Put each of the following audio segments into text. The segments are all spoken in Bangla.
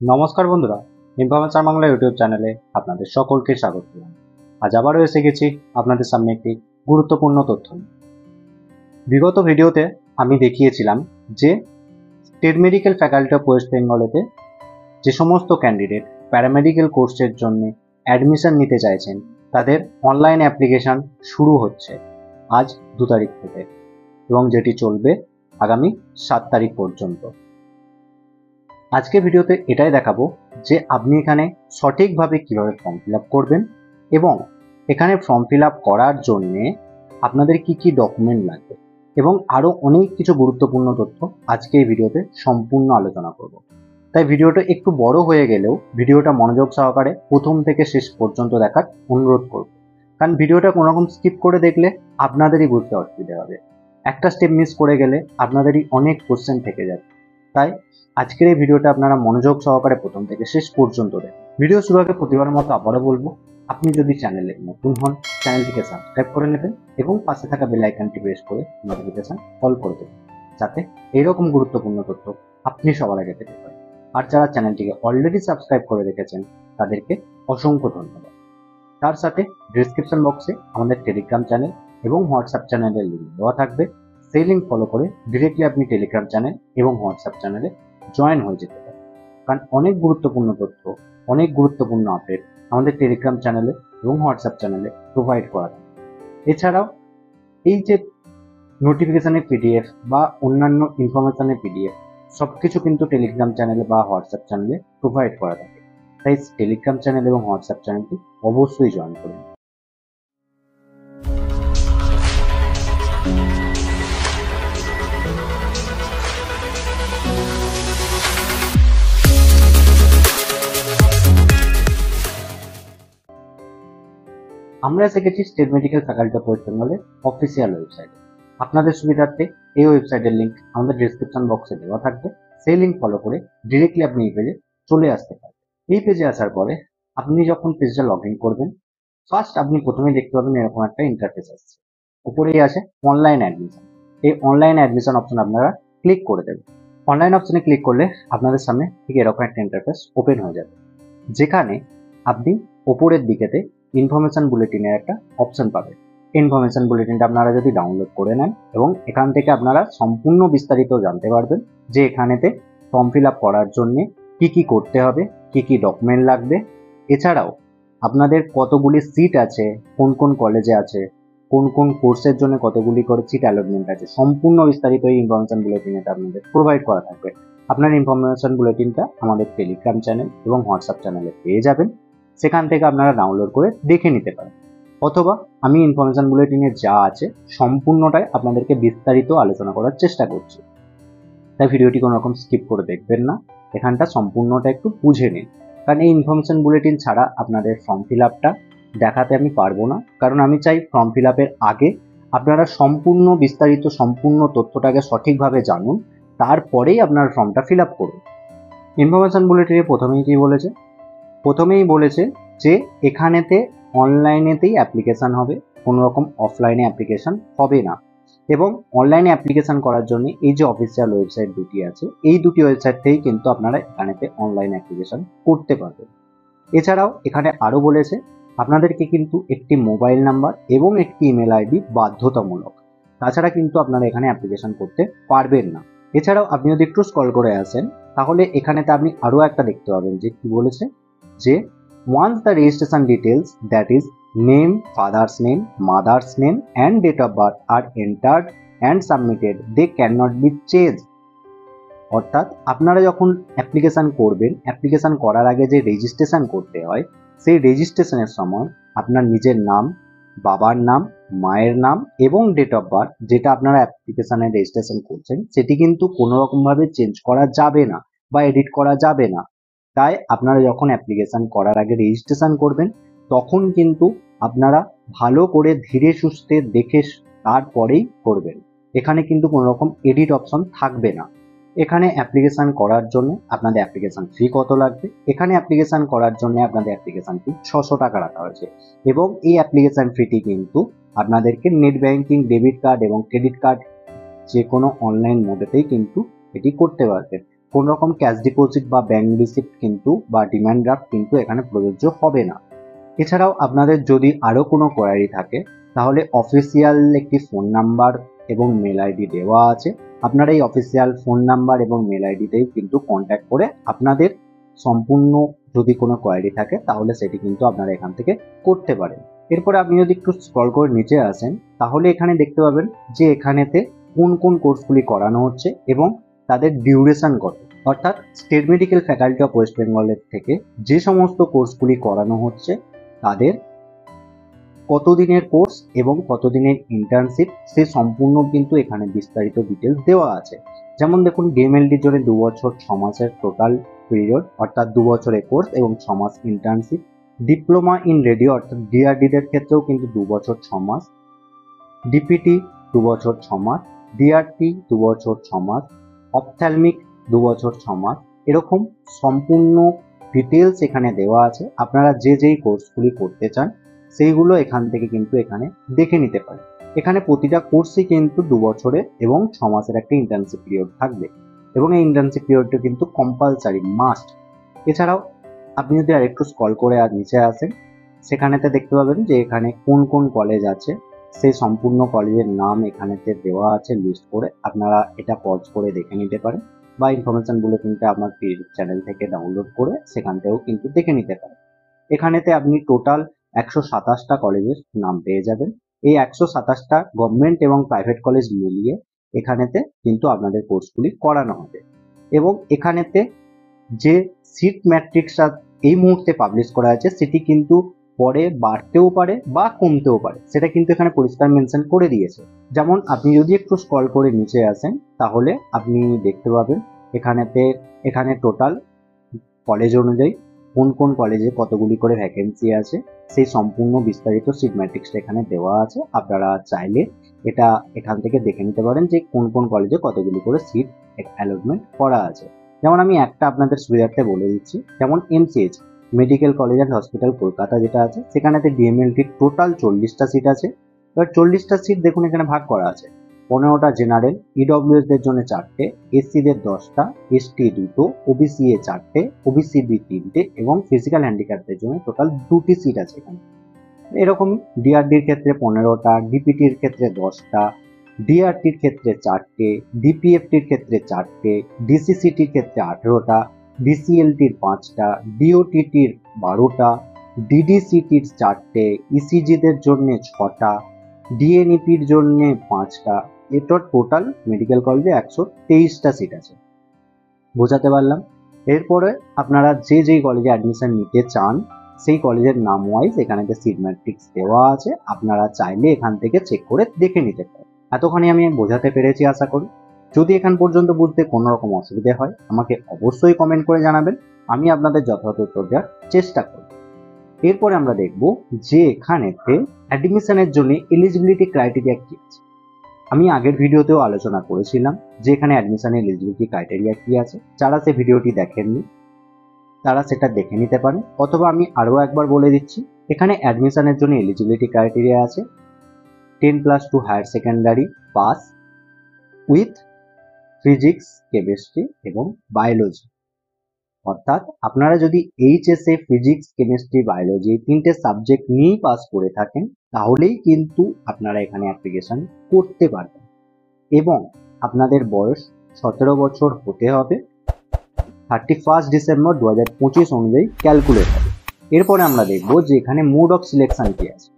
নমস্কার বন্ধুরা, ইনফরমেশন বাংলা ইউটিউব চ্যানেলে আপনাদের সকলকে স্বাগত জানাই। আজ আবারও এসে গেছি আপনাদের সামনে একটি গুরুত্বপূর্ণ তথ্য নিয়ে। বিগত ভিডিওতে আমি দেখিয়েছিলাম যে state medical faculty of west বেঙ্গলেতে যে সমস্ত ক্যান্ডিডেট প্যারামেডিক্যাল কোর্সের জন্য অ্যাডমিশন নিতে চাইছেন তাদের অনলাইন অ্যাপ্লিকেশন শুরু হচ্ছে আজ 2 তারিখ থেকে এবং যেটি চলবে আগামী 7 তারিখ পর্যন্ত। আজকে ভিডিওতে এটাই দেখাবো যে আপনি এখানে সঠিকভাবে কিভাবে ফর্ম ফিল আপ করবেন এবং এখানে ফর্ম ফিল আপ করার জন্যে আপনাদের কি কি ডকুমেন্ট লাগবে এবং আরও অনেক কিছু গুরুত্বপূর্ণ তথ্য আজকে এই ভিডিওতে সম্পূর্ণ আলোচনা করব। তাই ভিডিওটা একটু বড় হয়ে গেলেও ভিডিওটা মনোযোগ সহকারে প্রথম থেকে শেষ পর্যন্ত দেখার অনুরোধ করব, কারণ ভিডিওটা কোনোরকম স্কিপ করে দেখলে আপনাদেরই বুঝতে অসুবিধা হবে। একটা স্টেপ মিস করে গেলে আপনাদেরই অনেক কোশ্চেন থেকে যাবে। তাই আজকের এই ভিডিওটা আপনারা মনোযোগ সহকারে প্রথম থেকে শেষ পর্যন্ত দেখুন। ভিডিও শুরু আগে প্রতিবার মতো আবারও বলবো, আপনি যদি চ্যানেলে নতুন হন চ্যানেলটিকে সাবস্ক্রাইব করে নেবেন এবং পাশে থাকা বেল আইকনটি প্রেস করে নোটিফিকেশন অল করে দেবেন, যাতে এইরকম গুরুত্বপূর্ণ তথ্য আপনি সবার আগে পেতে পারেন। আর যারা চ্যানেলটিকে অলরেডি সাবস্ক্রাইব করে রেখেছেন তাদেরকে অসংখ্য ধন্যবাদ। তার সাথে ডিসক্রিপশন বক্সে আমাদের টেলিগ্রাম চ্যানেল এবং হোয়াটসঅ্যাপ চ্যানেলের লিঙ্ক দেওয়া থাকবে। সেই লিঙ্ক ফলো করে ডিরেক্টলি আপনি টেলিগ্রাম চ্যানেল এবং হোয়াটসঅ্যাপ চ্যানেলে জয়েন হয়ে যেতে পারেন, কারণ অনেক গুরুত্বপূর্ণ তথ্য, অনেক গুরুত্বপূর্ণ আপডেট আমাদের টেলিগ্রাম চ্যানেলে এবং হোয়াটসঅ্যাপ চ্যানেলে প্রোভাইড করা থাকে। এছাড়াও এই যে নোটিফিকেশনের পিডিএফ বা অন্যান্য ইনফরমেশনের পিডিএফ সব কিছু কিন্তু টেলিগ্রাম চ্যানেলে বা হোয়াটসঅ্যাপ চ্যানেলে প্রোভাইড করা থাকে। তাই টেলিগ্রাম চ্যানেল এবং হোয়াটসঅ্যাপ চ্যানেলটি অবশ্যই জয়েন করুন। আমরা এসে গেছি state medical faculty of West বেঙ্গলের অফিসিয়াল ওয়েবসাইটে। আপনাদের সুবিধার্থে এই ওয়েবসাইটের লিঙ্ক আমাদের ডিসক্রিপশন বক্সে দেওয়া থাকবে। সেই লিঙ্ক ফলো করে ডিরেক্টলি আপনি এই পেজে চলে আসতে পারেন। এই পেজে আসার পরে আপনি যখন পেজটা লগ ইন করবেন, ফার্স্ট আপনি প্রথমেই দেখতে পাবেন এরকম একটা ইন্টারফেস আসছে। উপরেই আছে অনলাইন অ্যাডমিশন। এই অনলাইন অ্যাডমিশন অপশন আপনারা ক্লিক করে দেবেন। অনলাইন অপশনে ক্লিক করলে আপনাদের সামনে ঠিক এরকম একটা ইন্টারফেস ওপেন হয়ে যাবে, যেখানে আপনি ওপরের দিকেতে ইনফরমেশন বুলেটিনের একটা অপশন পাবেন। ইনফরমেশন বুলেটিনটা আপনারা যদি ডাউনলোড করে নেন এবং এখান থেকে আপনারা সম্পূর্ণ বিস্তারিত জানতে পারবেন যে এখানেতে ফর্ম ফিল আপ করার জন্য কি কি করতে হবে, কি কি ডকুমেন্ট লাগবে, এছাড়াও আপনাদের কতগুলি সিট আছে, কোন কোন কলেজে আছে, কোন কোন কোর্সের জন্য কতগুলি করে সিট অ্যালটমেন্ট আছে, সম্পূর্ণ বিস্তারিত এই ইনফরমেশন বুলেটিনটা আপনাদের প্রোভাইড করা থাকবে। আপনার ইনফরমেশন বুলেটিনটা আমাদের টেলিগ্রাম চ্যানেল এবং হোয়াটসঅ্যাপ চ্যানেলে পেয়ে যাবেন। সেখান থেকে আপনারা ডাউনলোড করে দেখে নিতে পারেন, অথবা আমি ইনফরমেশন বুলেটিনে যা আছে সম্পূর্ণটাই আপনাদেরকে বিস্তারিত আলোচনা করার চেষ্টা করছি। তাই ভিডিওটি কোনো রকম স্কিপ করে দেখবেন না, এখানটা সম্পূর্ণটা একটু বুঝে নিন, কারণ এই ইনফরমেশন বুলেটিন ছাড়া আপনাদের ফর্ম ফিল আপটা দেখাতে আমি পারবো না। কারণ আমি চাই ফর্ম ফিল আপের আগে আপনারা সম্পূর্ণ বিস্তারিত সম্পূর্ণ তথ্যটাকে সঠিকভাবে জানুন, তারপরেই আপনার ফর্মটা ফিল আপ করুন। ইনফরমেশন বুলেটিনে প্রথমেই বলেছে যে এখানেতে অনলাইনেতেই অ্যাপ্লিকেশান হবে, কোনো রকম অফলাইনে অ্যাপ্লিকেশান হবে না। এবং অনলাইনে অ্যাপ্লিকেশান করার জন্য এই যে অফিসিয়াল ওয়েবসাইট দুটি আছে, এই দুটি ওয়েবসাইট থেকেই কিন্তু আপনারা এখানেতে অনলাইন অ্যাপ্লিকেশান করতে পারবেন। এছাড়াও এখানে আরও বলেছে আপনাদেরকে কিন্তু একটি মোবাইল নাম্বার এবং একটি ইমেল আইডি বাধ্যতামূলক, তাছাড়া কিন্তু আপনারা এখানে অ্যাপ্লিকেশান করতে পারবেন না। এছাড়াও আপনি যদি একটু স্ক্রল করে আসেন তাহলে এখানেতে আপনি আরও একটা দেখতে পাবেন যে কি বলেছে, যে once the registration details, that is name, father's name, mother's name and date of birth are entered and submitted, they cannot be changed। অর্থাৎ আপনারা যখন অ্যাপ্লিকেশান করবেন, অ্যাপ্লিকেশান করার আগে যে রেজিস্ট্রেশন করতে হয়, সেই রেজিস্ট্রেশনের সময় আপনার নিজের নাম, বাবার নাম, মায়ের নাম এবং ডেট অফ বার্থ যেটা আপনারা অ্যাপ্লিকেশানে রেজিস্ট্রেশন করছেন সেটি কিন্তু কোনো রকমভাবে চেঞ্জ করা যাবে না বা এডিট করা যাবে না। তাই আপনারা যখন অ্যাপ্লিকেশান করার আগে রেজিস্ট্রেশন করবেন তখন কিন্তু আপনারা ভালো করে ধীরে সুস্থে দেখে তারপরেই করবেন। এখানে কিন্তু কোনো রকম এডিট অপশন থাকবে না। এখানে অ্যাপ্লিকেশান করার জন্য আপনাদের অ্যাপ্লিকেশান ফি কত লাগবে, এখানে অ্যাপ্লিকেশান করার জন্য আপনাদের অ্যাপ্লিকেশান ফি 600 টাকা রাখা হয়েছে এবং এই অ্যাপ্লিকেশান ফিটি কিন্তু আপনাদেরকে নেট ব্যাংকিং, ডেবিট কার্ড এবং ক্রেডিট কার্ড যে কোনো অনলাইন মোডেতেই কিন্তু এটি করতে পারবেন। কোন রকম ক্যাশ ডিপোজিট বা ব্যাংক রিসিপ্ট কিন্তু বা ডিমান্ড ড্রাফট কিন্তু এখানে প্রযোজ্য হবে না। এছাড়াও আপনাদের যদি আরও কোনো কোয়ারি থাকে তাহলে অফিসিয়াল একটি ফোন নাম্বার এবং মেল আইডি দেওয়া আছে। আপনারা এই অফিসিয়াল ফোন নাম্বার এবং মেল আইডিতেই কিন্তু কন্ট্যাক্ট করে আপনাদের সম্পূর্ণ যদি কোনো কোয়ারি থাকে তাহলে সেটি কিন্তু আপনারা এখান থেকে করতে পারেন। এরপরে আপনি যদি একটু স্ক্রল করে নিচে আসেন তাহলে এখানে দেখতে পাবেন যে এখানেতে কোন কোন কোর্সগুলি করানো হচ্ছে এবং তাদের ডিউরেশন কত, অর্থাৎ state medical faculty of West বেঙ্গলের থেকে যে সমস্ত কোর্সগুলি করানো হচ্ছে তাদের কতদিনের কোর্স এবং কতদিনের ইন্টার্নশিপ সে সম্পূর্ণ কিন্তু এখানে বিস্তারিত ডিটেলস দেওয়া আছে। যেমন দেখুন ডিএমএলডির জন্য 2 বছর 6 মাসের টোটাল পিরিয়ড, অর্থাৎ 2 বছরের কোর্স এবং 6 মাস ইন্টার্নশিপ। ডিপ্লোমা ইন রেডিও অর্থাৎ ডিআরডিদের ক্ষেত্রেও কিন্তু 2 বছর 6 মাস, ডিপিটি 2 বছর 6 মাস, ডিআরটি 2 বছর 6 মাস, অপথ্যালমিক 2 বছর 6 মাস। এরকম সম্পূর্ণ ডিটেলস এখানে দেওয়া আছে। আপনারা যে যেই কোর্সগুলি করতে চান সেইগুলো এখান থেকে কিন্তু এখানে দেখে নিতে পারেন। এখানে প্রতিটা কোর্সই কিন্তু 2 বছরের এবং 6 মাসের একটা ইন্টার্নশিপ পিরিয়ড থাকবে এবং এই ইন্টার্নশিপ পিরিয়ডটা কিন্তু কম্পালসারি মাস্ট। এছাড়াও আপনি যদি আরেকটু স্ক্রল করে আর নিচে আসেন সেখানেতে দেখতে পাবেন যে এখানে কোন কোন কলেজ আছে সেই সম্পূর্ণ কলেজের নাম এখানেতে দেওয়া আছে লিস্ট করে। আপনারা এটা পজ করে দেখে নিতে পারেন বা ইনফরমেশন বুলেটিনটা আমার ফেসবুক চ্যানেল থেকে ডাউনলোড করে সেখান থেকেও কিন্তু দেখে নিতে পারেন। এখানেতে আপনি টোটাল 127টা কলেজের নাম পেয়ে যাবেন। এই 127টা গভর্নমেন্ট এবং প্রাইভেট কলেজ মিলিয়ে এখানেতে কিন্তু আপনাদের কোর্সগুলি করানো হবে এবং এখানেতে যে সিট ম্যাট্রিক্সটা এই মুহূর্তে পাবলিশ করা আছে সেটি কিন্তু পরে বাড়তেও পারে বা কমতেও পারে, সেটা কিন্তু এখানে পরিষ্কার মেনশন করে দিয়েছে। যেমন আপনি যদি একটু স্ক্রল করে নিচে আসেন তাহলে আপনি দেখতে পাবেন এখানে টোটাল কলেজ অনুযায়ী কোন কোন কলেজে কতগুলি করে ভ্যাকেন্সি আছে সেই সম্পূর্ণ বিস্তারিত সিট ম্যাট্রিক্সটা এখানে দেওয়া আছে। আপনারা চাইলে এটা এখান থেকে দেখে নিতে পারেন যে কোন কোন কলেজে কতগুলি করে সিট অ্যালটমেন্ট করা আছে। যেমন আমি একটা আপনাদের সুবিধার্থে বলে দিচ্ছি, যেমন MCh medical college and hospital Kolkata যেটা আছে সেখানেতে ডিএমএলটির টোটাল 40টা সিট আছে। এবার 40টা সিট দেখুন এখানে ভাগ করা আছে, 15টা জেনারেল, ইডব্লিউএস দের জন্য 4টে, এসসিদের 10টা, এসটি 2টো, ওবিসি এ 4টে, ওবিসি বি 3টে এবং ফিজিক্যাল হ্যান্ডিক্যাপদের জন্য টোটাল 2টি সিট আছে এখানে। এরকম ডিআরডির ক্ষেত্রে 15টা, ডিপিটির ক্ষেত্রে 10টা, ডিআরটির ক্ষেত্রে 4টে, ডিপিএফটির ক্ষেত্রে 4টে, ডিসিসিটির ক্ষেত্রে 18টা, ডিসিএলটির 5টা, ডিওটিটির 12টা, ডিডিসিটির 4টে, ইসিজিদের জন্য 6টা, ডিএনইপির জন্য 5টা। এটা টোটাল মেডিকেল কলেজে 123টা সিট আছে। বোঝাতে পারলাম? এরপরে আপনারা যে যেই কলেজে অ্যাডমিশন নিতে চান সেই কলেজের নাম ওয়াইজ এখানে সিট ম্যাট্রিক্স দেওয়া আছে, আপনারা চাইলে এখান থেকে চেক করে দেখে নিতে পারেন। এতখানি আমি বোঝাতে পেরেছি আশা করি। যদি এখান পর্যন্ত বুঝতে কোনো রকম অসুবিধা হয় আমাকে অবশ্যই কমেন্ট করে জানাবেন, আমি আপনাদের যথাযথ উত্তর দেওয়ার চেষ্টা করব। এরপরে আমরা দেখব যে এখানেতে অ্যাডমিশনের জন্য এলিজিবিলিটি ক্রাইটেরিয়া কি আছে। আমি আগের ভিডিওতেও আলোচনা করেছিলাম যে এখানে অ্যাডমিশনের এলিজিবিলিটি ক্রাইটেরিয়া কি আছে। যারা সেই ভিডিওটি দেখেননি তারা সেটা দেখে নিতে পারেন, অথবা আমি আরও একবার বলে দিচ্ছি। এখানে অ্যাডমিশনের জন্য এলিজিবিলিটি ক্রাইটেরিয়া আছে 10+2 higher secondary pass with physics, chemistry এবং বায়োলজি। অর্থাৎ আপনারা যদি এইচএসএ ফিজিক্স, কেমিস্ট্রি, বায়োলজি এই 3টে সাবজেক্ট নিয়েই পাস করে থাকেন তাহলেই কিন্তু আপনারা এখানে অ্যাপ্লিকেশন করতে পারবেন এবং আপনাদের বয়স 17 বছর হতে হবে। 31 ডিসেম্বর 2025 অনুযায়ী ক্যালকুলেট হবে। এরপরে আমরা দেখব যে এখানে মোড অফ সিলেকশন কি আছে।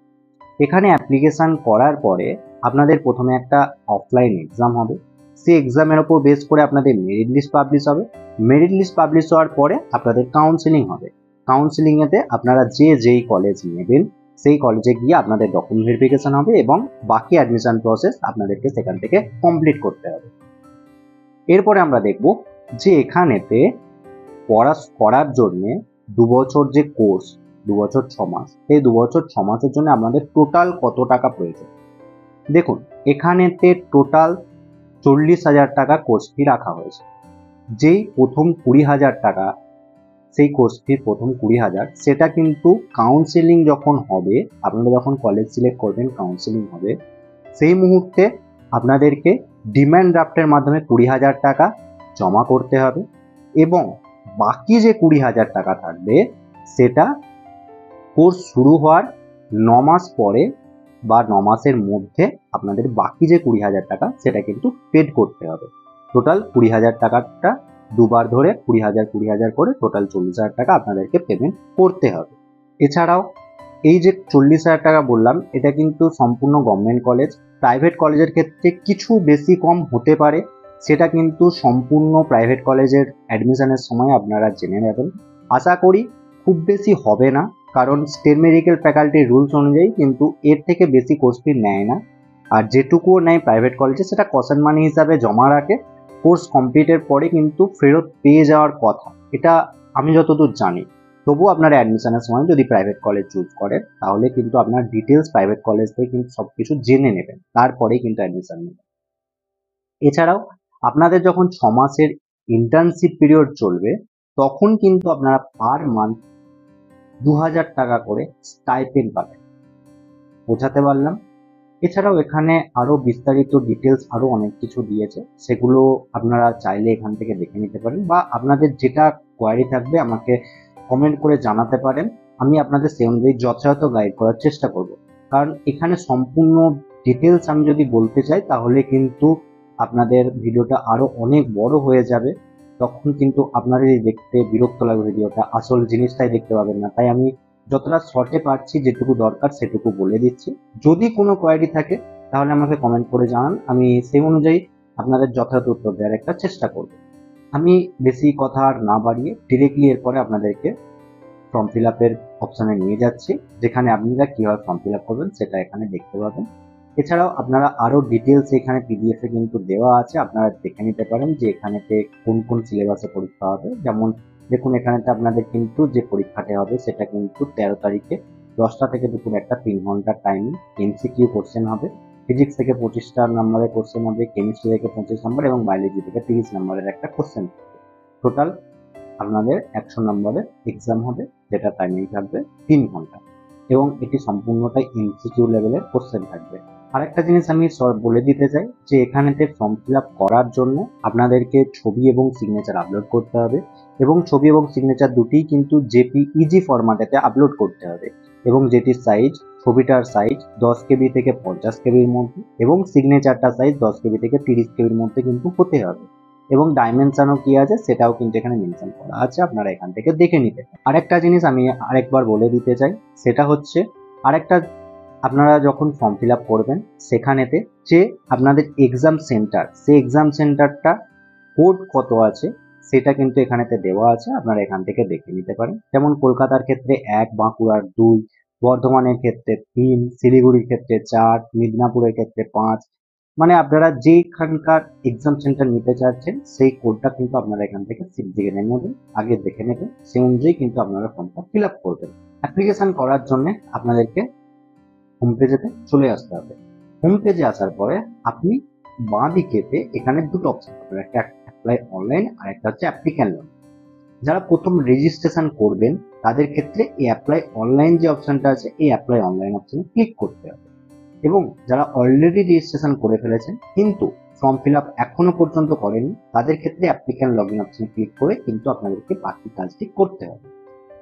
এখানে অ্যাপ্লিকেশন করার পরে আপনাদের প্রথমে একটা অফলাইন এক্সাম হবে, সেই এক্সামের ওপর বেস করে আপনাদের মেরিট লিস্ট পাবলিশ হবে। মেরিট লিস্ট পাবলিশ হওয়ার পরে আপনাদের কাউন্সেলিং হবে। কাউন্সেলিংয়েতে আপনারা যে যেই কলেজ নেবেন সেই কলেজে গিয়ে আপনাদের ডকুমেন্ট ভেরিফিকেশন হবে এবং বাকি অ্যাডমিশন প্রসেস আপনাদেরকে সেখান থেকে কমপ্লিট করতে হবে। এরপরে আমরা দেখব যে এখানেতে করার জন্যে 2 বছর যে কোর্স, 2 বছর 6 মাস, এই 2 বছর 6 মাসের জন্য আপনাদের টোটাল কত টাকা প্রয়োজন। দেখুন এখানেতে টোটাল 40,000 টাকা কোর্স ফি রাখা হয়েছে। যেই প্রথম 20,000 টাকা, সেই কোর্স ফির প্রথম 20,000 সেটা কিন্তু কাউন্সেলিং যখন হবে, আপনারা যখন কলেজ সিলেক্ট করবেন কাউন্সেলিং হবে, সেই মুহূর্তে আপনাদেরকে ডিমান্ড ড্রাফটের মাধ্যমে 20,000 টাকা জমা করতে হবে এবং বাকি যে 20,000 টাকা থাকবে সেটা কোর্স শুরু হওয়ার 9 মাস পরে বা 9 মাসের মধ্যে আপনাদের বাকি যে 20,000 টাকা সেটা কিন্তু পেড করতে হবে। টোটাল 20,000 টাকাটা দুবার ধরে 20,000 করে টোটাল 40,000 টাকা আপনাদেরকে পেমেন্ট করতে হবে। এছাড়াও এই যে 40,000 টাকা বললাম এটা কিন্তু সম্পূর্ণ গভর্নমেন্ট কলেজ। প্রাইভেট কলেজের ক্ষেত্রে কিছু বেশি কম হতে পারে, সেটা কিন্তু সম্পূর্ণ প্রাইভেট কলেজের অ্যাডমিশনের সময় আপনারা জেনে নেবেন। আশা করি খুব বেশি হবে না, কারণ স্টেট মেডিকেল ফ্যাকাল্টির রুলস অনুযায়ী কিন্তু এর থেকে বেশি কোর্স ফি নেয় না। আর যেটুকুও নেয় প্রাইভেট কলেজে সেটা কশন মানি হিসাবে জমা রাখে, কোর্স কমপ্লিটের পরে কিন্তু ফেরত পেয়ে যাওয়ার কথা, এটা আমি যতদূর জানি। তবুও আপনারা অ্যাডমিশনের সময় যদি প্রাইভেট কলেজ চুজ করেন তাহলে কিন্তু আপনার ডিটেলস প্রাইভেট কলেজ থেকে কিন্তু সব কিছু জেনে নেবেন, তারপরেই কিন্তু অ্যাডমিশন নেবেন। এছাড়াও আপনাদের যখন 6 মাসের ইন্টার্নশিপ পিরিয়ড চলবে তখন কিন্তু আপনারা পার মান্থ 2,000 টাকা করে স্টাইপেন্ড পাবেন। বোঝাতে পারলাম? এছাড়াও এখানে আরো বিস্তারিত ডিটেলস আরো অনেক কিছু দিয়েছে, সেগুলো আপনারা চাইলে এখান থেকে দেখে নিতে পারেন, বা আপনাদের যেটা কোয়ারি থাকবে আমাকে কমেন্ট করে জানাতে পারেন। আমি আপনাদের সেই অনুযায়ী যথাযথ গাইড করার চেষ্টা করব। কারণ এখানে সম্পূর্ণ ডিটেলস আমি যদি বলতে চাই তাহলে কিন্তু আপনাদের ভিডিওটা আরো অনেক বড় হয়ে যাবে, তখন কিন্তু আপনাদের দেখতে বিরক্ত লাগবে, ভিডিওটা আসল জিনিসটাই দেখতে পাবেন না। তাই আমি যতটা শর্টে পারছি যেটুকু দরকার সেটুকু বলে দিচ্ছি। যদি কোনো কোয়ারি থাকে তাহলে আমাকে কমেন্ট করে জানান, আমি সেই অনুযায়ী আপনাদের যথাযথ উত্তর দেওয়ার একটা চেষ্টা করব। আমি বেশি কথা আর না বাড়িয়ে ডিরেক্টলি এরপরে আপনাদেরকে ফর্ম ফিল আপের অপশানে নিয়ে যাচ্ছি, যেখানে আপনারা কীভাবে ফর্ম ফিল আপ করবেন সেটা এখানে দেখতে পাবেন। এছাড়াও আপনারা আরও ডিটেলস এখানে পিডিএফে কিন্তু দেওয়া আছে, আপনারা দেখে নিতে পারেন যে এখানেতে কোন কোন সিলেবাসে পরীক্ষা হবে। যেমন দেখুন এখানেতে আপনাদের কিন্তু যে পরীক্ষাটা হবে সেটা কিন্তু 13 তারিখে 10টা থেকে দুপুর 1টা 3 ঘন্টার টাইমিং। এমসিকিউ কোশ্চেন হবে, ফিজিক্স থেকে 25টা নম্বরের কোশ্চেন হবে, কেমিস্ট্রি থেকে 25 নম্বর এবং বায়োলজি থেকে 30 নম্বরের একটা কোশ্চেন হবে। টোটাল আপনাদের 100 নম্বরের এক্সাম হবে, যেটা টাইমিং থাকবে 3 ঘন্টা এবং এটি সম্পূর্ণটাই এমসিকিউ লেভেলের কোশ্চেন থাকবে। আরেকটা জিনিস আমি বলে দিতে চাই যে এখানেতে ফর্ম ফিল আপ করার জন্য আপনাদেরকে ছবি এবং সিগনেচার আপলোড করতে হবে, এবং ছবি এবং সিগনেচার দুটিই কিন্তু জেপিইজি ফরম্যাটেতে আপলোড করতে হবে, এবং যেটির সাইজ, ছবিটার সাইজ 10 কেবি থেকে 50 কেবির মধ্যে এবং সিগনেচারটার সাইজ 10 কেবি থেকে 30 কেবির মধ্যে কিন্তু হতে হবে, এবং ডাইমেনশনও কি আছে সেটাও কিন্তু এখানে মেনশন করা আছে, আপনারা এখান থেকে দেখে নিতে পারেন। আরেকটা জিনিস আমি আরেকবার বলে দিতে চাই, সেটা হচ্ছে আরেকটা, আপনারা যখন ফর্ম ফিল আপ করবেন সেখানেতে যে আপনাদের এক্সাম সেন্টার, সেই এক্সাম সেন্টারটা কোড কত আছে সেটা কিন্তু এখানেতে দেওয়া আছে, আপনারা এখান থেকে দেখে নিতে পারেন। যেমন কলকাতার ক্ষেত্রে 1, বাঁকুড়ার 2, বর্ধমানের ক্ষেত্রে 3, শিলিগুড়ির ক্ষেত্রে 4, মিদনাপুরের ক্ষেত্রে 5, মানে আপনারা যেখানকার এক্সাম সেন্টার নিতে চাচ্ছেন সেই কোডটা কিন্তু আপনারা এখান থেকে দেখে নেবেন, আগে দেখে নেবেন, সেই অনুযায়ী কিন্তু আপনারা ফর্মটা ফিল আপ করবেন। অ্যাপ্লিকেশন করার জন্য আপনাদেরকে হোম পেজেতে চলে আসতে হবে। হোম পেজে আসার পরে আপনি বাঁ দিকেতে এখানে দুটো অপশন পাবেন, একটা অ্যাপ্লাই অনলাইন আর একটা হচ্ছে অ্যাপ্লিক্যান্ট লোন। যারা প্রথম রেজিস্ট্রেশন করবেন তাদের ক্ষেত্রে এই অ্যাপ্লাই অনলাইন যে অপশনটা আছে এই অ্যাপ্লাই অনলাইন অপশনে ক্লিক করতে হবে, এবং যারা অলরেডি রেজিস্ট্রেশন করে ফেলেছেন কিন্তু ফর্ম ফিল আপ এখনো পর্যন্ত করেনি তাদের ক্ষেত্রে অ্যাপ্লিক্যান্ট লগ ইন অপশনে ক্লিক করে কিন্তু আপনাদেরকে বাকি কাজটি করতে হবে।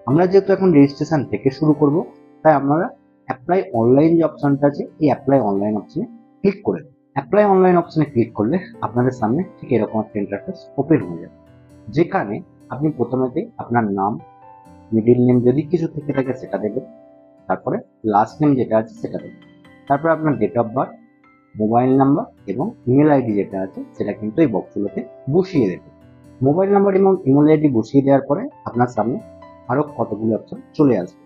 আমরা যেহেতু এখন রেজিস্ট্রেশন থেকে শুরু করব তাই আপনারা অ্যাপ্লাই অনলাইন যে অপশনটা আছে এই অ্যাপ্লাই অনলাইন অপশনে ক্লিক করে দেবেন। অ্যাপ্লাই অনলাইন অপশনে ক্লিক করলে আপনাদের সামনে ঠিক এরকম একটা ইন্টারফেস ওপেন হয়ে যাবে, যেখানে আপনি প্রথমেতেই আপনার নাম, মিডিল নেম যদি কিছু থেকে থাকে সেটা দেবেন, তারপরে লাস্ট নেম যেটা আছে সেটা দেবেন, তারপর আপনার date of birth, mobile number এবং ইমেল আইডি যেটা আছে সেটা কিন্তু এই বক্সগুলোতে বসিয়ে দেবেন। মোবাইল নাম্বার এবং ইমেল আইডি বসিয়ে দেওয়ার পরে আপনার সামনে আরো কতগুলো অপশন চলে আসবে।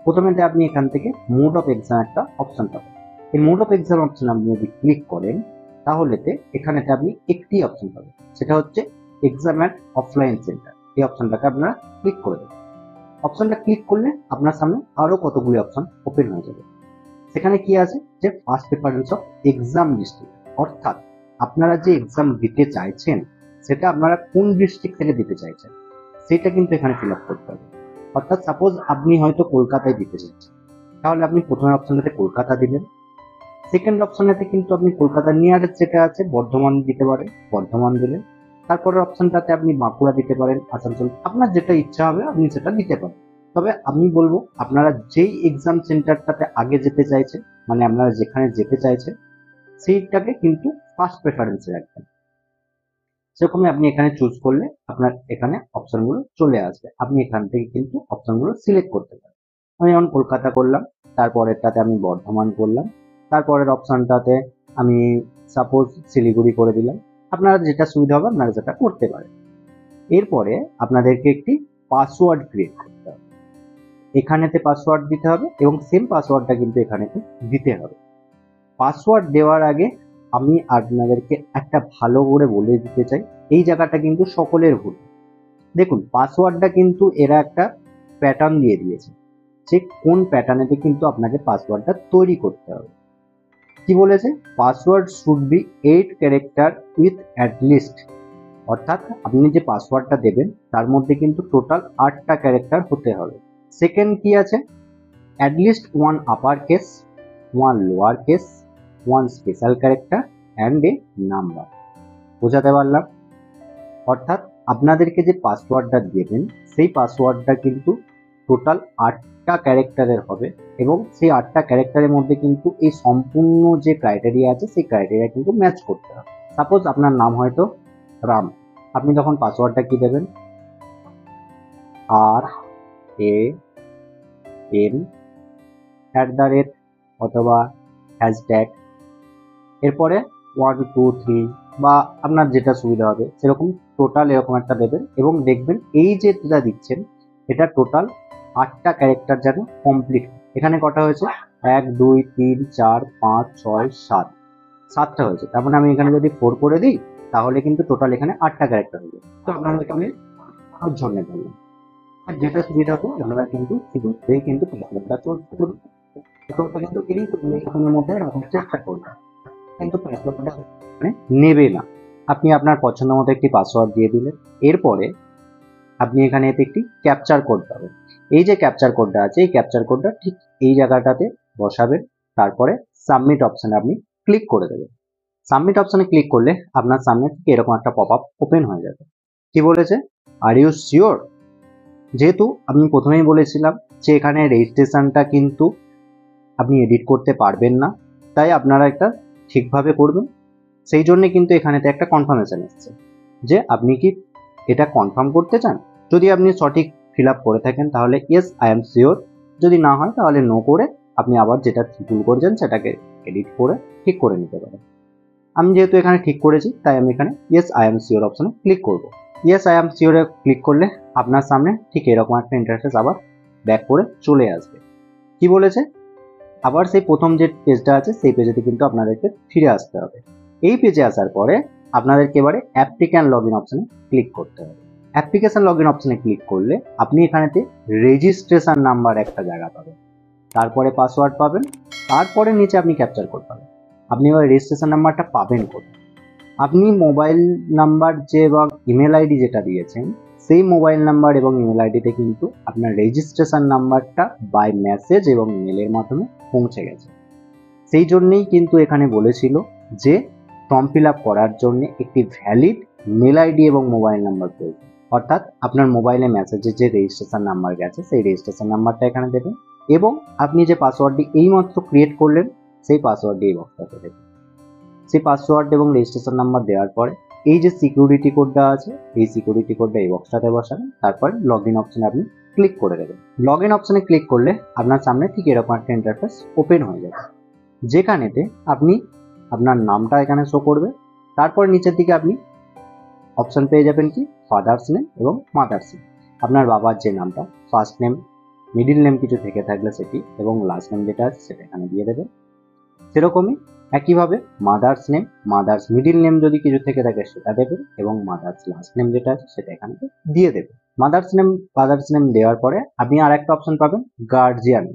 প্রথমে আপনি এখান থেকে মোড অফ এক্সাম একটা অপশন পাবেন। এই মোড অফ এক্সাম অপশন আপনি যদি ক্লিক করেন তাহলে এখানেতে আপনি একটি অপশন পাবেন, সেটা হচ্ছে এক্সাম অ্যাট অফলাইন সেন্টার। এই অপশনটাকে আপনারা ক্লিক করে দেবেন। অপশনটা ক্লিক করলে আপনার সামনে আরো কতগুলি অপশন ওপেন হয়ে যাবে। সেখানে কি আছে যে first preference of exam district, অর্থাৎ আপনারা যে এক্সাম দিতে চাইছেন সেটা আপনারা কোন ডিস্ট্রিক্ট থেকে দিতে চাইছেন সেটা কিন্তু এখানে ফিল আপ করতে হবে। অর্থাৎ সাপোজ আপনি হয়তো কলকাতায় দিতে চাইছেন, তাহলে আপনি প্রথম অপশনটাতে কলকাতা দিলেন। সেকেন্ড অপশনেতে কিন্তু আপনি কলকাতার নিয়ারেস্ট যেটা আছে বর্ধমান দিতে পারেন, বর্ধমান দিলেন। তারপরের অপশনটাতে আপনি বাঁকুড়া দিতে পারেন, আসানসোল, আপনার যেটা ইচ্ছা হবে আপনি সেটা দিতে পারেন। তবে আমি বলবো আপনারা যেই এক্সাম সেন্টারটাতে আগে যেতে চাইছেন, মানে আপনারা যেখানে যেতে চাইছেন সেইটাকে কিন্তু ফার্স্ট প্রেফারেন্সে রাখবেন। সেরকমই আপনি এখানে চুজ করলে আপনার এখানে অপশনগুলো চলে আসবে, আপনি এখান থেকে কিন্তু অপশনগুলো সিলেক্ট করতে পারেন। আমি যেমন কলকাতা করলাম, তারপরেরটাতে আমি বর্ধমান করলাম, তারপরের অপশনটাতে আমি সাপোজ শিলিগুড়ি করে দিলাম। আপনারা যেটা সুবিধা হবে আপনারা যেটা করতে পারেন। এরপরে আপনাদেরকে একটি পাসওয়ার্ড ক্রিয়েট করতে হবে, এখানেতে পাসওয়ার্ড দিতে হবে এবং সেম পাসওয়ার্ডটা কিন্তু এখানেতে দিতে হবে। পাসওয়ার্ড দেওয়ার আগে আমি আপনাদেরকে একটা ভালো করে বলে দিতে চাই, এই জায়গাটা কিন্তু সকলের ভুল। দেখুন পাসওয়ার্ডটা কিন্তু এরা একটা প্যাটার্ন দিয়ে দিয়েছে, যে কোন প্যাটার্নেতে কিন্তু আপনাকে পাসওয়ার্ডটা তৈরি করতে হবে। কি বলেছে, password should be 8 character with at least, অর্থাৎ আপনি যে পাসওয়ার্ডটা দেবেন তার মধ্যে কিন্তু টোটাল 8টা ক্যারেক্টার হতে হবে। সেকেন্ড কি আছে, at least 1 upper case, 1 lower case, 1 special character and a number. বোঝাতে পারলাম? অর্থাৎ আপনাদেরকে যে পাসওয়ার্ডটা দেবেন সেই পাসওয়ার্ডটা কিন্তু টোটাল 8টা ক্যারেক্টারের হবে এবং সেই 8টা ক্যারেক্টারের মধ্যে কিন্তু এই সম্পূর্ণ যে ক্রাইটেরিয়া আছে সেই ক্রাইটেরিয়া কিন্তু ম্যাচ করতে হবে। সাপোজ আপনার নাম হয়তো রাম, আপনি তখন পাসওয়ার্ডটা কি দেবেন, RAM অথবা হ্যাশট্যাগ, এরপরে 1 2 3 বা আপনার যেটা সুবিধা হবে সেরকম টোটাল এরকম একটা দেবেন এবং দেখবেন এই যেটা দিচ্ছেন এটা টোটাল 8টা ক্যারেক্টার যেন কমপ্লিট। এখানে কটা হয়েছে, 1 2 3 4 5 6 7, 7টা হয়েছে। তার মানে আমি এখানে যদি 4 করে দিই তাহলে কিন্তু টোটাল এখানে 8টা ক্যারেক্টার হয়ে যাবে। তো আপনাদেরকে আমি 8 জনের বললাম, আর যেটা সুবিধা হবে আপনারা কিন্তু শুরুতেই কিন্তু পাসওয়ার্ডটা চলতে করুন, কিন্তু এই এখানের মধ্যে রাখার চেষ্টা করবেন, কিন্তু পাসওয়ার্ডটা মানে নেবে না। আপনি আপনার পছন্দ মতো একটি পাসওয়ার্ড দিয়ে দিলেন, এরপরে আপনি এখানে এতে একটি ক্যাপচার কোড পাবেন। এই যে ক্যাপচার কোডটা আছে এই ক্যাপচার কোডটা ঠিক এই জায়গাটাতে বসাবেন, তারপরে সাবমিট অপশনে আপনি ক্লিক করে দেবেন। সাবমিট অপশনে ক্লিক করলে আপনার সামনে ঠিক এরকম একটা পপ আপ ওপেন হয়ে যাবে। কি বলেছে, আর ইউ শিওর? যেহেতু আমি প্রথমেই বলেছিলাম যে এখানে রেজিস্ট্রেশনটা কিন্তু আপনি এডিট করতে পারবেন না, তাই আপনারা একটা ঠিকভাবে করবেন, সেই জন্য কিন্তু এখানেতে একটা কনফার্মেশন এসছে যে আপনি কি এটা কনফার্ম করতে চান। যদি আপনি সঠিক ফিল আপ করে থাকেন তাহলে ইয়েস আই এম শিওর, যদি না হয় তাহলে নো করে আপনি আবার যেটা ভুল করেছেন সেটাকে এডিট করে ঠিক করে নিতে পারেন। আমি যেহেতু এখানে ঠিক করেছি তাই আমি এখানে ইয়েস আই এম শিওর অপশনে ক্লিক করব। ইয়েস আই এম শিওরে ক্লিক করলে আপনার সামনে ঠিক এরকম একটা ইন্টারফেস আবার ব্যাক করে চলে আসবে। কি বলেছে, আবার সেই প্রথম যে পেজটা আছে সেই পেজেতে কিন্তু আপনাদেরকে ফিরে আসতে হবে। এই পেজে আসার পরে আপনাদেরকে এবারে অ্যাপ্লিক্যান্ট লগ ইন অপশনে ক্লিক করতে হবে। অ্যাপ্লিকেশন লগ ইন অপশনে ক্লিক করলে আপনি এখানেতে রেজিস্ট্রেশন নাম্বার একটা জায়গা পাবেন, তারপরে পাসওয়ার্ড পাবেন, তারপরে নিচে আপনি ক্যাপচার কোড পাবেন। আপনি এবার রেজিস্ট্রেশন নাম্বারটা পাবেন কোথায়, আপনি মোবাইল নাম্বার যে এবং ইমেল আইডি যেটা দিয়েছেন সেই মোবাইল নাম্বার এবং ইমেল আইডিতে কিন্তু আপনার রেজিস্ট্রেশন নাম্বারটা বাই মেসেজ এবং ইমেলের মাধ্যমে পৌঁছে গেছে। সেই জন্যেই কিন্তু এখানে বলেছিল যে ফর্ম ফিল আপ করার জন্য একটি ভ্যালিড মেল আইডি এবং মোবাইল নাম্বার প্রয়োজন, অর্থাৎ আপনার মোবাইলে মেসেজে যে রেজিস্ট্রেশন নাম্বার গেছে সেই রেজিস্ট্রেশন নাম্বারটা এখানে দেবেন এবং আপনি যে পাসওয়ার্ডটি এইমাত্র ক্রিয়েট করলেন সেই পাসওয়ার্ডটি এই বক্সটাতে দেবেন। সেই পাসওয়ার্ড এবং রেজিস্ট্রেশন নাম্বার দেওয়ার পরে এই যে সিকিউরিটি কোডটা আছে এই সিকিউরিটি কোডটা এই বক্সটাতে বসাবেন, তারপরে লগ ইন অপশনে আপনি ক্লিক করে দেবেন। লগ ইন অপশনে ক্লিক করলে আপনার সামনে ঠিক এরকম একটা ইন্টারফেস ওপেন হয়ে যাবে, যেখানেতে আপনি আপনার নামটা এখানে শো করবে, তারপর নিচের দিকে আপনি অপশন পেয়ে যাবেন কি ফাদার্স নেম এবং মাদার্স নেম, আপনার বাবার যে নামটা ফার্স্ট নেম মিডিল নেম কিছু থেকে থাকলে সেটি এবং লাস্ট নেম যেটা আছে সেটা এখানে দিয়ে দেবেন। সেরকমই একইভাবে mother's name mother's middle name যদি কিছু থেকে থাকে সেটা দেবেন এবং মাদার্স লাস্ট নেম যেটা আছে সেটা এখানে দিয়ে দেবেন। মাদার্স নেম ফাদার্স নেম দেওয়ার পরে আপনি আর একটা অপশন পাবেন গার্জিয়ান,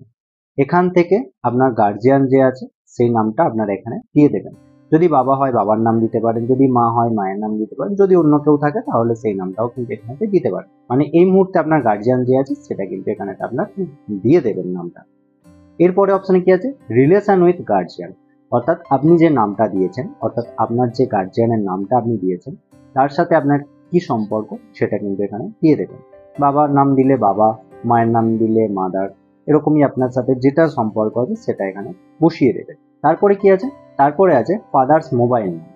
এখান থেকে আপনার গার্জিয়ান যে আছে সেই নামটা আপনারা এখানে দিয়ে দেবেন। যদি বাবা হয় বাবার নাম দিতে পারেন, যদি মা হয় মায়ের নাম দিতে পারেন, যদি অন্য কেউ থাকে তাহলে সেই নামটাও কিন্তু এখানে দিতে পারেন। মানে এই মুহূর্তে আপনার গার্জিয়ান যে আছে সেটা কিন্তু এখানে আপনার দিয়ে দেবেন নামটা। এরপরে অপশনে কি আছে রিলেশন উইথ গার্জিয়ান, অর্থাৎ আপনি যে নামটা দিয়েছেন অর্থাৎ আপনার যে গার্জিয়ানের নামটা আপনি দিয়েছেন তার সাথে আপনার কি সম্পর্ক সেটা কিন্তু এখানে দিয়ে দেবেন। বাবার নাম দিলে বাবা, মায়ের নাম দিলে মাদার, এরকমই আপনার সাথে যেটা সম্পর্ক আছে সেটা এখানে বসিয়ে দেবেন। তারপরে কি আছে, তারপরে আছে ফাদার্স মোবাইল নাম্বার।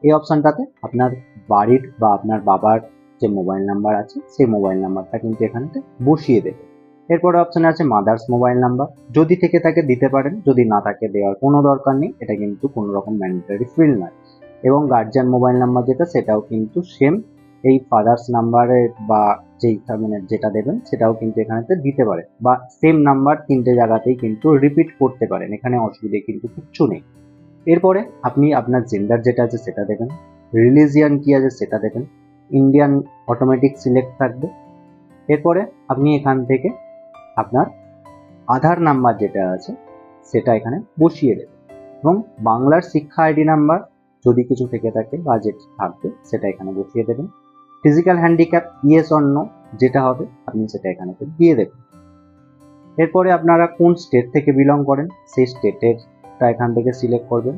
এই অপশনটাতে আপনার বাড়ির বা আপনার বাবার যে মোবাইল নাম্বার আছে সেই মোবাইল নাম্বারটা কিন্তু এখানেতে বসিয়ে দেবে। এরপরে অপশানে আছে মাদার্স মোবাইল নাম্বার, যদি থেকে থাকে দিতে পারেন, যদি না থাকে দেওয়ার কোনো দরকার নেই, এটা কিন্তু কোনো রকম ম্যান্ডেটরি ফিল্ড নয়। এবং গার্জিয়ান মোবাইল নাম্বার যেটা, সেটাও কিন্তু সেম এই ফাদার্স নাম্বারে বা যেই মানে যেটা দেবেন সেটাও কিন্তু এখানেতে দিতে পারে, বা সেম নাম্বার তিনটে জায়গাতেই কিন্তু রিপিট করতে পারেন, এখানে অসুবিধে কিন্তু কিচ্ছু নেই। এরপরে আপনি আপনার জেন্ডার যেটা আছে সেটা দেবেন, রিলিজিয়ান কি আছে সেটা দেবেন, ইন্ডিয়ান অটোমেটিক সিলেক্ট থাকবে। এরপরে আপনি এখান থেকে আপনার আধার নাম্বার যেটা আছে সেটা এখানে বসিয়ে দেবেন, এবং বাংলার শিক্ষা আইডি নাম্বার যদি কিছু থেকে থাকে বা যেটা থাকবে সেটা এখানে বসিয়ে দেবেন। Physical handicap yes or no যেটা হবে আপনি সেটা এখানে দিয়ে দেবেন। এরপরে আপনারা কোন স্টেট থেকে বিলং করেন সেই স্টেটেরটা এখান থেকে সিলেক্ট করবেন,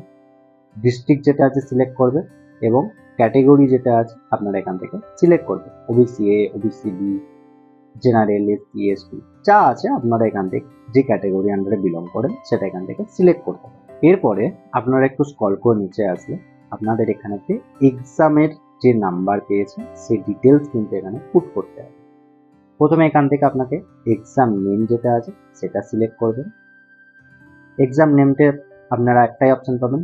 ডিস্ট্রিক্ট যেটা আছে সিলেক্ট করবে, এবং ক্যাটেগরি যেটা আছে আপনারা এখান থেকে সিলেক্ট করবেন, OBC A, OBC B, general, SC, ST যা আছে আপনারা এখান থেকে যে ক্যাটেগরি আন্ডারে বিলং করেন সেটা এখান থেকে সিলেক্ট করতে হবে। এরপরে আপনারা একটু স্ক্রল করে নিচে আসলে আপনাদের এখানেতে এক্সামের যে নাম্বার পেয়েছে সেই ডিটেলস কিন্তু এখানে পুট করতে হবে। প্রথমে এখান থেকে আপনাকে এক্সাম নেম যেটা আছে সেটা সিলেক্ট করবেন। এক্সাম নেমটা আপনারা একটাই অপশন পাবেন,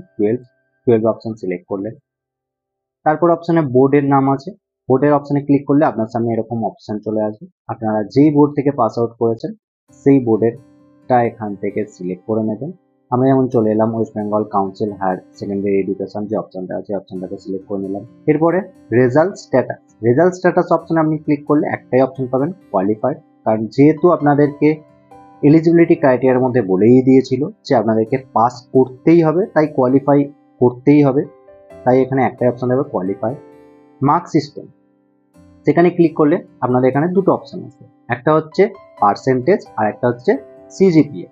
12 অপশন সিলেক্ট করলেন। তারপর অপশনে বোর্ডের নাম আছে, বোর্ডের অপশনে ক্লিক করলে আপনার সামনে এরকম অপশন চলে আসবে। আপনারা যেই বোর্ড থেকে পাস আউট করেছেন সেই বোর্ডেরটা এখান থেকে সিলেক্ট করে নেবেন। আমি যেমন চলে এলাম West Bengal council higher secondary education, যে অপশনটা আছে অপশনটাকে সিলেক্ট করে নিলাম। এরপরে রেজাল্ট স্ট্যাটাস অপশনে আপনি ক্লিক করলে একটাই অপশন পাবেন, কোয়ালিফাইড। কারণ যেহেতু আপনাদেরকে এলিজিবিলিটি ক্রাইটেরিয়ার মধ্যে বলেই দিয়েছিল যে আপনাদেরকে পাস করতেই হবে, তাই কোয়ালিফাই করতেই হবে, তাই এখানে একটাই অপশন দেবে, কোয়ালিফাই। মার্ক সিস্টেম, সেখানে ক্লিক করলে আপনাদের এখানে দুটো অপশন আছে, একটা হচ্ছে পার্সেন্টেজ আর একটা হচ্ছে সিজিপিএ।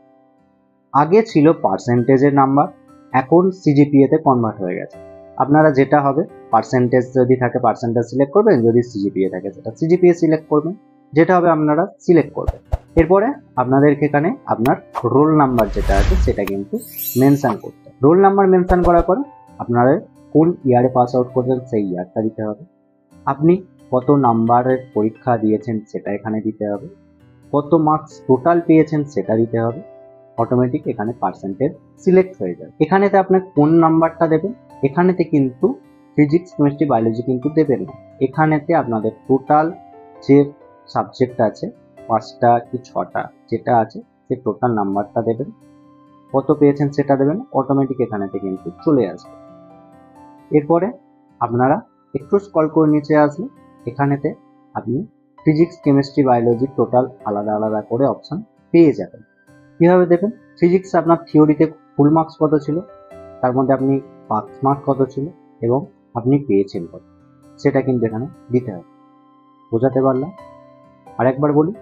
আগে ছিল পার্সেন্টেজের নাম্বার, এখন সিজিপিএ তে কনভার্ট হয়ে গেছে। আপনারা যেটা হবে, পার্সেন্টেজ যদি থাকে পার্সেন্টেজ সিলেক্ট করবেন, যদি সিজিপিএ থাকে সেটা সিজিপিএ সিলেক্ট করবেন, যেটা হবে আপনারা সিলেক্ট করবেন। এরপরে আপনাদেরকে এখানে আপনার রোল নাম্বার যেটা আছে সেটা কিন্তু মেনশন করতে হবে। রোল নাম্বার মেনশন করার পরে আপনারা কোন ইয়ারে পাস আউট করবেন সেই ইয়ারটা দিতে হবে, আপনি কত নাম্বারের পরীক্ষা দিয়েছেন সেটা এখানে দিতে হবে, কত মার্কস টোটাল পেয়েছেন সেটা দিতে হবে। অটোমেটিক এখানে পার্সেন্টেজ সিলেক্ট হয়ে যাবে। এখানেতে আপনার কোন নাম্বারটা দেবেন, এখানেতে কিন্তু ফিজিক্স, কেমিস্ট্রি, বায়োলজি কিন্তু দেবেন না। এখানেতে আপনাদের টোটাল যে সাবজেক্ট আছে 5টা কি 6টা যেটা আছে সেই টোটাল নাম্বারটা দেবেন, কত পেয়েছেন সেটা দেবেন, অটোমেটিক এখানেতে কিন্তু চলে আসবে। এরপরে আপনারা একটু স্ক্রল করে নিচে আসলে এখানেতে আপনি ফিজিক্স, কেমিস্ট্রি, বায়োলজি টোটাল আলাদা আলাদা করে অপশন পেয়ে যাবেন। কীভাবে দেবেন, ফিজিক্স আপনার থিওরিতে ফুল মার্কস কত ছিল, তার মধ্যে আপনি পাস মার্ক কত ছিল এবং আপনি পেয়েছেন কত, সেটা কিন্তু এখানে দিতে হবে। বোঝাতে পারলাম? আরেকবার বলি,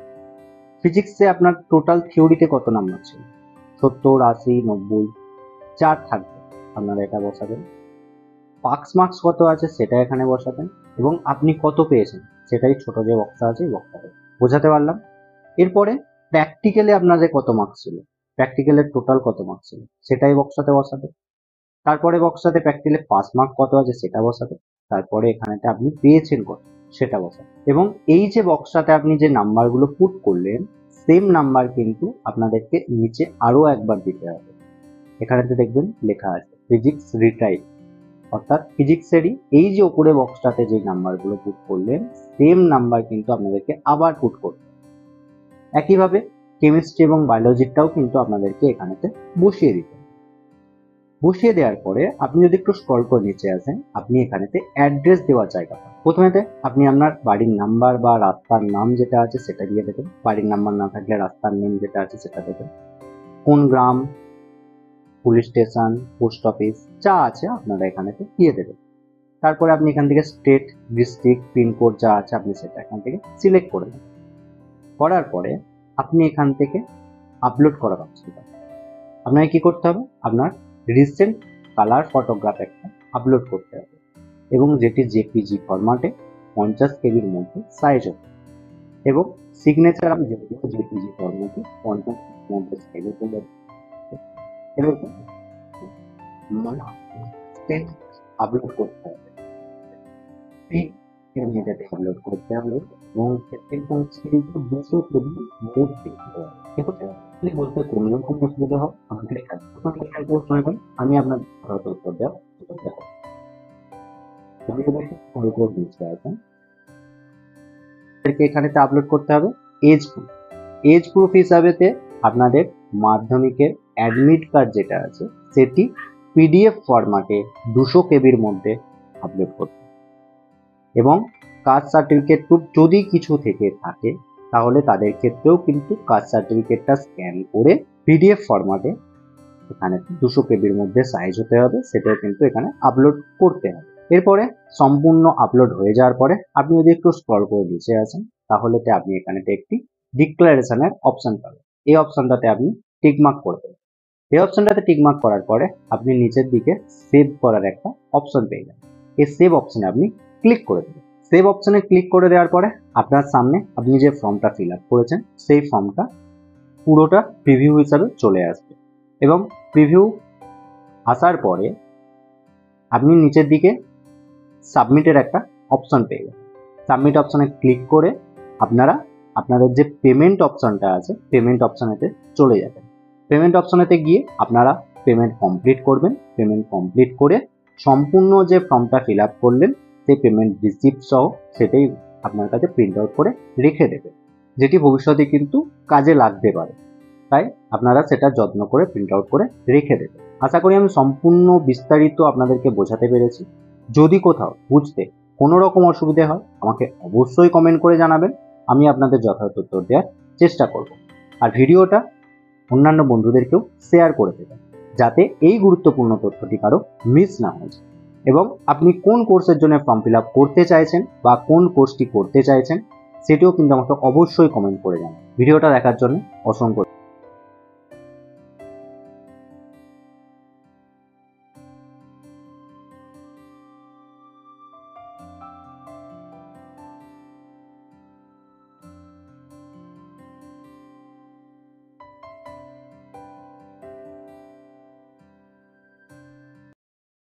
ফিজিক্সে আপনার টোটাল থিওরিতে কত নাম্বার ছিল, 70, 80, 90 চার থাকবে, আপনারা এটা বসাবেন। পাস মার্কস কত আছে সেটা এখানে বসাবেন, এবং আপনি কত পেয়েছেন সেটাই ছোট যে বক্সটা আছে এই বক্সটাতে। বোঝাতে পারলাম? এরপরে প্র্যাকটিক্যালে আপনাদের কত মার্কস ছিল, প্র্যাকটিক্যালের টোটাল কত মার্কস ছিল সেটাই বক্সটাতে বসাবে। তারপরে বক্সটাতে প্র্যাকটিক্যালে পাস মার্ক কত আছে সেটা বসাবে, তারপরে এখানেতে আপনি পেয়েছেন কত সেটা বসাবে। এবং এই যে বক্সটাতে আপনি যে নাম্বারগুলো পুট করলেন সেম নাম্বার কিন্তু আপনাদেরকে নিচে আরো একবার দিতে হবে। এখানেতে দেখবেন লেখা আছে ফিজিক্স রিটাইপ, অর্থাৎ ফিজিক্সেরই এই যে উপরে বক্সটাতে যে নাম্বারগুলো পুট করলেন সেম নাম্বার কিন্তু আপনাদেরকে আবার পুট করতে হবে। একইভাবে কেমিস্ট্রি এবং বায়োলজিটাও কিন্তু আপনাদেরকে এখানেতে বসিয়ে দিতে হবে। বসিয়ে দেওয়ার পরে আপনি যদি একটু স্ক্রল করে নিচে আসেন, আপনি এখানেতে অ্যাড্রেস দেওয়ার জায়গা পাবেন। প্রথমেতে আপনি আপনার বাড়ির নাম্বার বা রাস্তার নাম যেটা আছে সেটা দিয়ে দেবেন, বাড়ির নাম্বার না থাকলে রাস্তার নেম যেটা আছে সেটা দেবেন, কোন গ্রাম, পুলিশ স্টেশন, পোস্ট অফিস যা আছে আপনারা এখানেতে দিয়ে দেবেন। তারপরে আপনি এখান থেকে স্টেট, ডিস্ট্রিক্ট, পিনকোড যা আছে আপনি সেটা এখান থেকে সিলেক্ট করে নেবেন। করার পরে আপনি এখান থেকে আপলোড করার অপশন পাবেন। আপনাকে কি করতে হবে, আপনার রিসেন্ট কালার ফটোগ্রাফ একটা আপলোড করতে হবে। এবং যেটি জেপিজি ফরম্যাটে 50 কেবির মধ্যে সাইজ হবে এবং সিগনেচার আমি যেটিও জেপিজি ফরম্যাটে 50 কেবির মধ্যে সাইজ হতে যাবে। এরকম আপলোড করতে হবে, এটাতে আপলোড করতে হবে এবং এবং কিন্তু 200 কেবি মোট দেখতে হবে। এক্ষেত্রে বলতে কোন রকম অসুবিধা হয় আমাকে আমি আপনার উত্তর দেওয়া এখানেতে আপলোড করতে হবে এজ প্রুফ। এজ প্রুফ হিসাবেতে আপনাদের মাধ্যমিকের অ্যাডমিট কার্ড যেটা আছে সেটি পিডিএফ ফরম্যাটে 200 কেবির মধ্যে আপলোড করতে হবে এবং কাস্ট সার্টিফিকেট প্রুফ যদি কিছু থেকে থাকে তাহলে তাদের ক্ষেত্রেও কিন্তু কাস্ট সার্টিফিকেটটা স্ক্যান করে পিডিএফ ফরম্যাটে এখানে 200 কেবির মধ্যে সাইজ হতে হবে, সেটাও কিন্তু এখানে আপলোড করতে হবে। এরপরে সম্পূর্ণ আপলোড হয়ে যাওয়ার পরে আপনি যদি একটু স্ক্রল করে নিচে আসেন তাহলে আপনি এখানে একটি ডিক্লারেশনের অপশন পাবেন। এই অপশনটাতে আপনি টিকমার্ক করে দেবেন। এই অপশনটাতে টিকমার্ক করার পরে আপনি নিচের দিকে সেভ করার একটা অপশন পেয়ে যাবেন। এই সেভ অপশনে আপনি ক্লিক করে দেবেন। সেভ অপশনে ক্লিক করে দেওয়ার পরে আপনার সামনে আপনি যে ফর্মটা ফিল আপ করেছেন সেই ফর্মটা পুরোটা প্রিভিউ হিসাবে চলে আসবে এবং প্রিভিউ আসার পরে আপনি নিচের দিকে সাবমিটের একটা অপশন পেয়ে যাবেন। সাবমিট অপশনে ক্লিক করে আপনারা আপনাদের যে পেমেন্ট অপশনটা আছে পেমেন্ট অপশনেতে চলে যাবেন। পেমেন্ট অপশনেতে গিয়ে আপনারা পেমেন্ট কমপ্লিট করবেন। পেমেন্ট কমপ্লিট করে সম্পূর্ণ যে ফর্মটা ফিল আপ করলেন সেই পেমেন্ট রিসিপ্ট সহ সেটাই আপনার কাছে প্রিন্ট আউট করে রেখে দেবেন, যেটি ভবিষ্যতে কিন্তু কাজে লাগতে পারে, তাই আপনারা সেটা যত্ন করে প্রিন্ট আউট করে রেখে দেবেন। আশা করি আমি সম্পূর্ণ বিস্তারিত আপনাদেরকে বোঝাতে পেরেছি। যদি কোথাও বুঝতে কোনো রকম অসুবিধা হয় আমাকে অবশ্যই কমেন্ট করে জানাবেন, আমি আপনাদের যথাযথ উত্তর দেওয়ার চেষ্টা করব। আর ভিডিওটা অন্যান্য বন্ধুদেরকেও শেয়ার করে দেবেন যাতে এই গুরুত্বপূর্ণ তথ্যটি কারো মিস না হয়ে যায়। এবং আপনি কোন কোর্সের জন্য ফর্ম ফিল আপ করতে চাইছেন বা কোন কোর্সটি করতে চাইছেন সেটিও কিন্তু আমাকে অবশ্যই কমেন্ট করে জানান। ভিডিওটা দেখার জন্য অসংখ্য